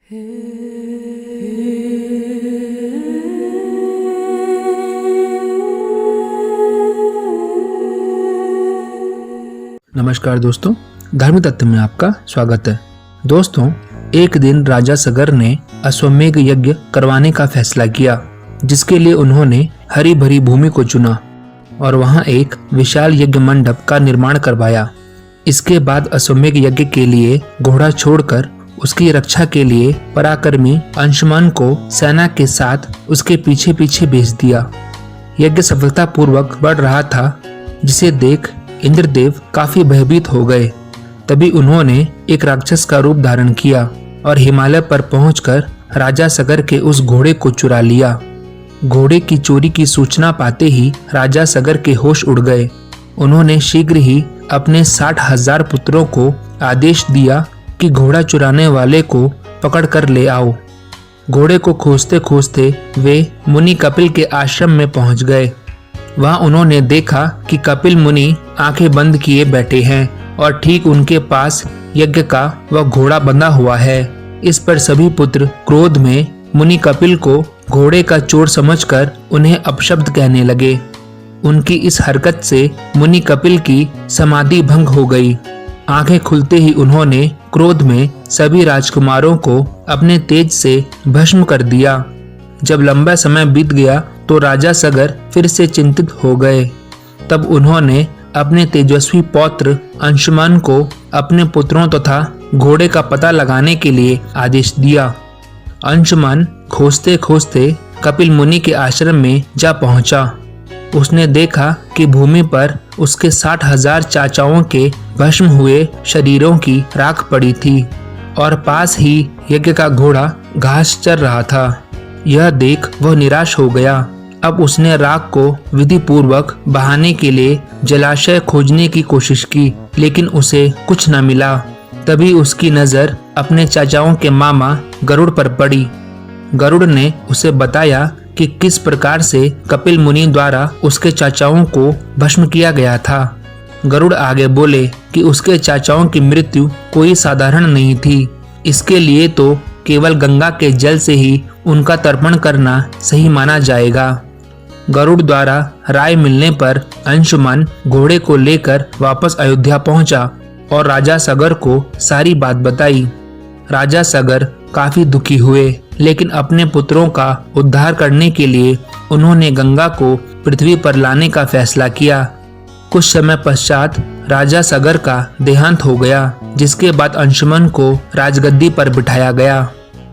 नमस्कार दोस्तों, धार्मिक तत्व में आपका स्वागत है। दोस्तों, एक दिन राजा सगर ने अश्वमेध यज्ञ करवाने का फैसला किया, जिसके लिए उन्होंने हरी भरी भूमि को चुना और वहां एक विशाल यज्ञ मंडप का निर्माण करवाया। इसके बाद अश्वमेध यज्ञ के लिए घोड़ा छोड़कर उसकी रक्षा के लिए पराक्रमी अंशुमन को सेना के साथ उसके पीछे पीछे भेज दिया। यज्ञ सफलतापूर्वक बढ़ रहा था, जिसे देख इंद्रदेव काफी भयभीत हो गए। तभी उन्होंने एक राक्षस का रूप धारण किया और हिमालय पर पहुंचकर राजा सगर के उस घोड़े को चुरा लिया। घोड़े की चोरी की सूचना पाते ही राजा सगर के होश उड़ गए। उन्होंने शीघ्र ही अपने 60,000 पुत्रों को आदेश दिया कि घोड़ा चुराने वाले को पकड़ कर ले आओ। घोड़े को खोजते खोजते वे मुनि कपिल के आश्रम में पहुंच गए। वहां उन्होंने देखा कि कपिल मुनि आंखें बंद किए बैठे हैं और ठीक उनके पास यज्ञ का वह घोड़ा बंधा हुआ है। इस पर सभी पुत्र क्रोध में मुनि कपिल को घोड़े का चोर समझकर उन्हें अपशब्द कहने लगे। उनकी इस हरकत से मुनि कपिल की समाधि भंग हो गई। आंखें खुलते ही उन्होंने क्रोध में सभी राजकुमारों को अपने तेज से भस्म कर दिया। जब लंबा समय बीत गया तो राजा सगर फिर से चिंतित हो गए। तब उन्होंने अपने तेजस्वी पौत्र अंशुमन को अपने पुत्रों तथा घोड़े का पता लगाने के लिए आदेश दिया। अंशुमन खोजते खोजते कपिल मुनि के आश्रम में जा पहुंचा। उसने देखा कि भूमि पर उसके 60,000 चाचाओं के भस्म हुए शरीरों की राख पड़ी थी और पास ही यज्ञ का घोड़ा घास चर रहा था। यह देख वह निराश हो गया। अब उसने राख को विधि पूर्वक बहाने के लिए जलाशय खोजने की कोशिश की, लेकिन उसे कुछ न मिला। तभी उसकी नजर अपने चाचाओं के मामा गरुड़ पर पड़ी। गरुड़ ने उसे बताया कि किस प्रकार से कपिल मुनि द्वारा उसके चाचाओं को भस्म किया गया था। गरुड़ आगे बोले कि उसके चाचाओं की मृत्यु कोई साधारण नहीं थी। इसके लिए तो केवल गंगा के जल से ही उनका तर्पण करना सही माना जाएगा। गरुड़ द्वारा राय मिलने पर अंशुमन घोड़े को लेकर वापस अयोध्या पहुंचा और राजा सगर को सारी बात बताई। राजा सगर काफी दुखी हुए, लेकिन अपने पुत्रों का उद्धार करने के लिए उन्होंने गंगा को पृथ्वी पर लाने का फैसला किया। कुछ समय पश्चात राजा सगर का देहांत हो गया, जिसके बाद अंशुमन को राजगद्दी पर बिठाया गया।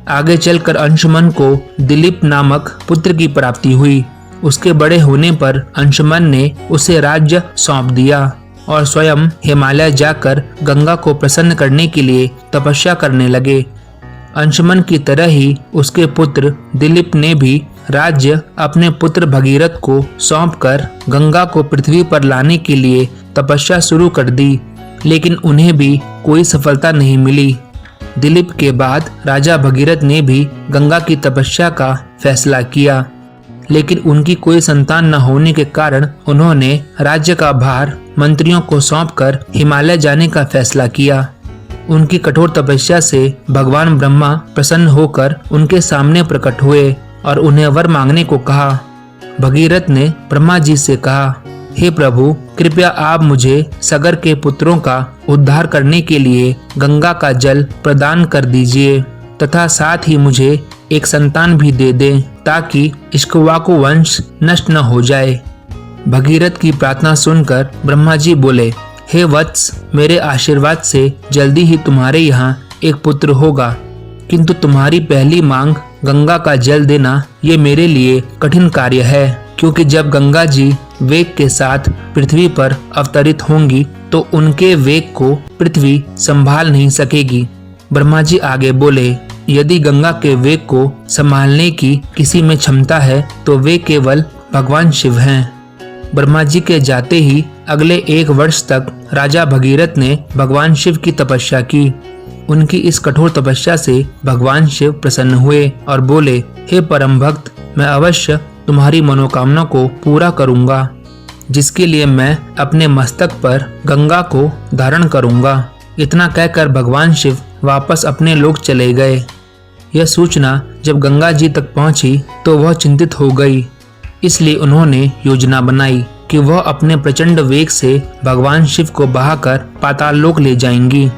आगे चलकर अंशुमन को दिलीप नामक पुत्र की प्राप्ति हुई। उसके बड़े होने पर अंशुमन ने उसे राज्य सौंप दिया और स्वयं हिमालय जाकर गंगा को प्रसन्न करने के लिए तपस्या करने लगे। अंशुमन की तरह ही उसके पुत्र दिलीप ने भी राज्य अपने पुत्र भगीरथ को सौंपकर गंगा को पृथ्वी पर लाने के लिए तपस्या शुरू कर दी, लेकिन उन्हें भी कोई सफलता नहीं मिली। दिलीप के बाद राजा भगीरथ ने भी गंगा की तपस्या का फैसला किया, लेकिन उनकी कोई संतान न होने के कारण उन्होंने राज्य का भार मंत्रियों को सौंपकर हिमालय जाने का फैसला किया। उनकी कठोर तपस्या से भगवान ब्रह्मा प्रसन्न होकर उनके सामने प्रकट हुए और उन्हें वर मांगने को कहा। भगीरथ ने ब्रह्मा जी से कहा, हे प्रभु, कृपया आप मुझे सगर के पुत्रों का उद्धार करने के लिए गंगा का जल प्रदान कर दीजिए तथा साथ ही मुझे एक संतान भी दे दें, ताकि इक्ष्वाकु वंश नष्ट न हो जाए। भगीरथ की प्रार्थना सुनकर ब्रह्मा जी बोले, हे वत्स, मेरे आशीर्वाद से जल्दी ही तुम्हारे यहाँ एक पुत्र होगा, किंतु तुम्हारी पहली मांग गंगा का जल देना ये मेरे लिए कठिन कार्य है, क्योंकि जब गंगा जी वेग के साथ पृथ्वी पर अवतरित होंगी तो उनके वेग को पृथ्वी संभाल नहीं सकेगी। ब्रह्मा जी आगे बोले, यदि गंगा के वेग को संभालने की किसी में क्षमता है तो वे केवल भगवान शिव हैं। ब्रह्मा जी के जाते ही अगले 1 वर्ष तक राजा भगीरथ ने भगवान शिव की तपस्या की। उनकी इस कठोर तपस्या से भगवान शिव प्रसन्न हुए और बोले, हे परम भक्त, मैं अवश्य तुम्हारी मनोकामना को पूरा करूंगा, जिसके लिए मैं अपने मस्तक पर गंगा को धारण करूंगा। इतना कहकर भगवान शिव वापस अपने लोक चले गए। यह सूचना जब गंगा जी तक पहुंची तो वह चिंतित हो गई। इसलिए उन्होंने योजना बनाई कि वह अपने प्रचंड वेग से भगवान शिव को बहाकर पाताल लोक ले जाएंगी।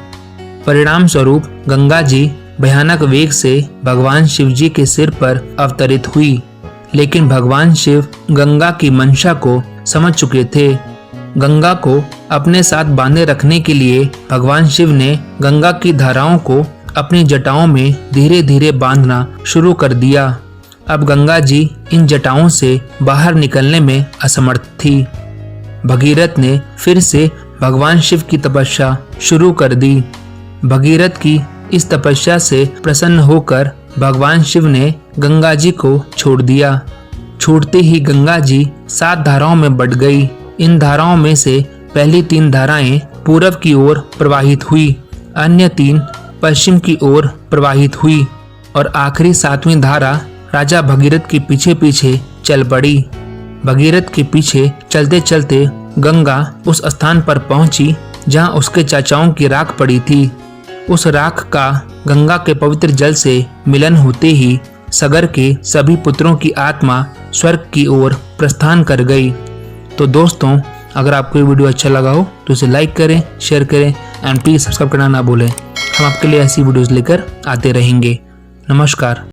परिणाम स्वरूप गंगा जी भयानक वेग से भगवान शिव जी के सिर पर अवतरित हुई, लेकिन भगवान शिव गंगा की मंशा को समझ चुके थे। गंगा को अपने साथ बांधे रखने के लिए भगवान शिव ने गंगा की धाराओं को अपनी जटाओं में धीरे धीरे बांधना शुरू कर दिया। अब गंगा जी इन जटाओं से बाहर निकलने में असमर्थ थी। भगीरथ ने फिर से भगवान शिव की तपस्या शुरू कर दी। भगीरथ की इस तपस्या से प्रसन्न होकर भगवान शिव ने गंगा जी को छोड़ दिया। छूटते ही गंगा जी 7 धाराओं में बट गई। इन धाराओं में से पहली 3 धाराएं पूरब की ओर प्रवाहित हुई, अन्य 3 पश्चिम की ओर प्रवाहित हुई और आखिरी 7वीं धारा राजा भगीरथ के पीछे पीछे चल पड़ी। भगीरथ के पीछे चलते चलते गंगा उस स्थान पर पहुंची जहां उसके चाचाओं की राख पड़ी थी। उस राख का गंगा के पवित्र जल से मिलन होते ही सगर के सभी पुत्रों की आत्मा स्वर्ग की ओर प्रस्थान कर गई। तो दोस्तों, अगर आपको ये वीडियो अच्छा लगा हो तो इसे लाइक करें, शेयर करें एंड प्लीज सब्सक्राइब करना ना भूलें। हम आपके लिए ऐसी वीडियोस लेकर आते रहेंगे। नमस्कार।